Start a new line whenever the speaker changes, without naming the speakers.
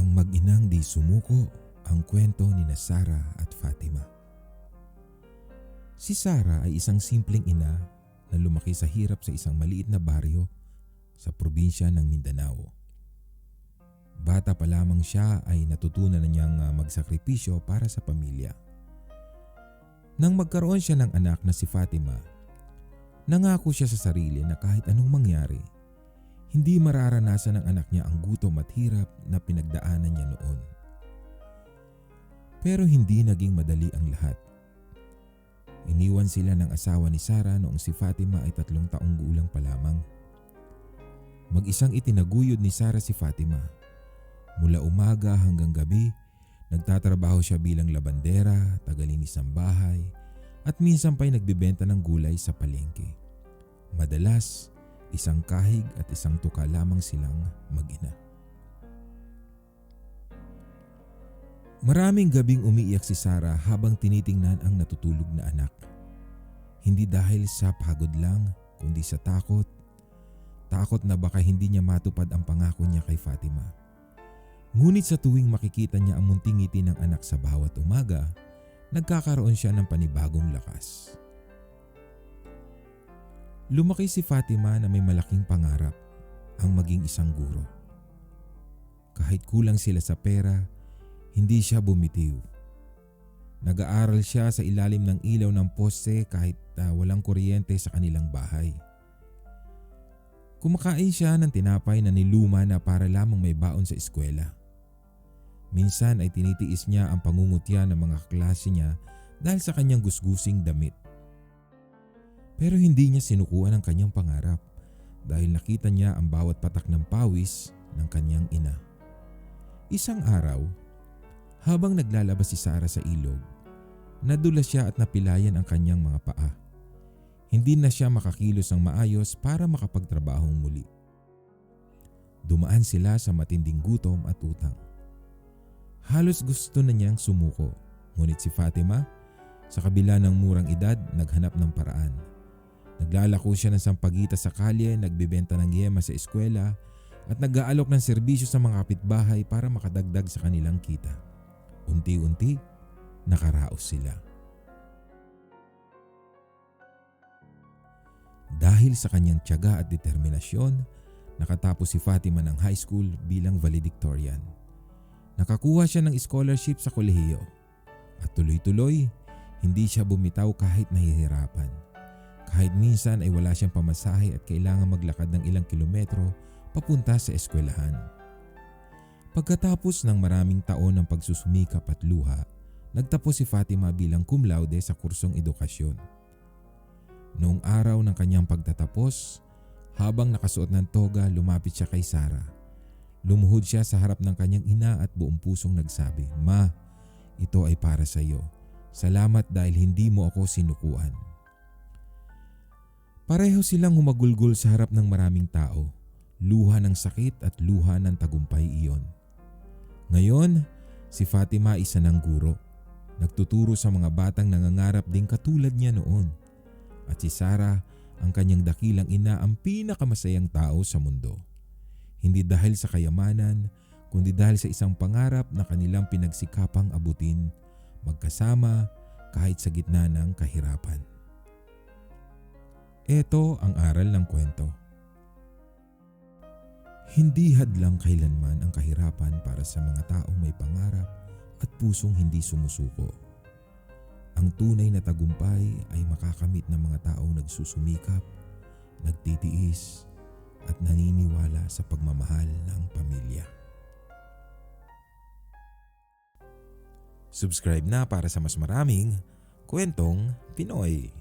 Ang mag-inang di sumuko, ang kwento ni Sara at Fatima. Si Sara ay isang simpleng ina na lumaki sa hirap sa isang maliit na baryo sa probinsya ng Mindanao. Bata pa lamang siya ay natutunan na niyang magsakripisyo para sa pamilya. Nang magkaroon siya ng anak na si Fatima, nangako siya sa sarili na kahit anong mangyari, hindi mararanasan ng anak niya ang gutom at hirap na pinagdaanan niya noon. Pero hindi naging madali ang lahat. Iniwan sila ng asawa ni Sara noong si Fatima ay 3 taong gulang pa lamang. Mag-isang itinaguyod ni Sara si Fatima. Mula umaga hanggang gabi, nagtatrabaho siya bilang labandera, tagalinis ng bahay, at minsan pa'y nagbibenta ng gulay sa palengke. Madalas, isang kahig at isang tuka lamang silang mag-ina. Maraming gabing umiiyak si Sara habang tinitingnan ang natutulog na anak. Hindi dahil sa pagod lang, kundi sa takot. Takot na baka hindi niya matupad ang pangako niya kay Fatima. Ngunit sa tuwing makikita niya ang munting ngiti ng anak sa bawat umaga, nagkakaroon siya ng panibagong lakas. Lumaki si Fatima na may malaking pangarap, ang maging isang guro. Kahit kulang sila sa pera, hindi siya bumitiw. Nag-aaral siya sa ilalim ng ilaw ng poste kahit walang kuryente sa kanilang bahay. Kumakain siya ng tinapay na niluma na para lamang may baon sa eskwela. Minsan ay tinitiis niya ang pangungutya ng mga kaklase niya dahil sa kanyang gusgusing damit. Pero hindi niya sinukuan ang kanyang pangarap dahil nakita niya ang bawat patak ng pawis ng kanyang ina. Isang araw, habang naglalabas si Sara sa ilog, nadulas siya at napilayan ang kanyang mga paa. Hindi na siya makakilos ng maayos para makapagtrabahong muli. Dumaan sila sa matinding gutom at utang. Halos gusto na niyang sumuko, ngunit si Fatima, sa kabila ng murang edad, naghanap ng paraan. Naglalako siya ng sampagita sa kalye, nagbibenta ng yema sa eskwela at nag-aalok ng serbisyo sa mga kapitbahay para makadagdag sa kanilang kita. Unti-unti, nakaraos sila. Dahil sa kanyang tiyaga at determinasyon, nakatapos si Fatima ng high school bilang valedictorian. Nakakuha siya ng scholarship sa kolehiyo at tuloy-tuloy, hindi siya bumitaw kahit nahihirapan. Kahit minsan ay wala siyang pamasahe at kailangan maglakad ng ilang kilometro papunta sa eskwelahan. Pagkatapos ng maraming taon ng pagsusumikap at luha, nagtapos si Fatima bilang cum laude sa kursong edukasyon. Noong araw ng kanyang pagtatapos, habang nakasuot ng toga, lumapit siya kay Sara. Lumuhod siya sa harap ng kanyang ina at buong pusong nagsabi, "Ma, ito ay para sa iyo. Salamat dahil hindi mo ako sinukuan." Pareho silang humagulgol sa harap ng maraming tao. Luha ng sakit at luha ng tagumpay iyon. Ngayon, si Fatima isa ng guro. Nagtuturo sa mga batang nangangarap ding katulad niya noon. At si Sara, ang kanyang dakilang ina, ang pinakamasayang tao sa mundo. Hindi dahil sa kayamanan, kundi dahil sa isang pangarap na kanilang pinagsikapang abutin, magkasama kahit sa gitna ng kahirapan. Ito ang aral ng kwento. Hindi hadlang kailanman ang kahirapan para sa mga taong may pangarap at pusong hindi sumusuko. Ang tunay na tagumpay ay makakamit ng mga taong nagsusumikap, nagtitiis, at naniniwala sa pagmamahal ng pamilya. Subscribe na para sa mas maraming kwentong Pinoy.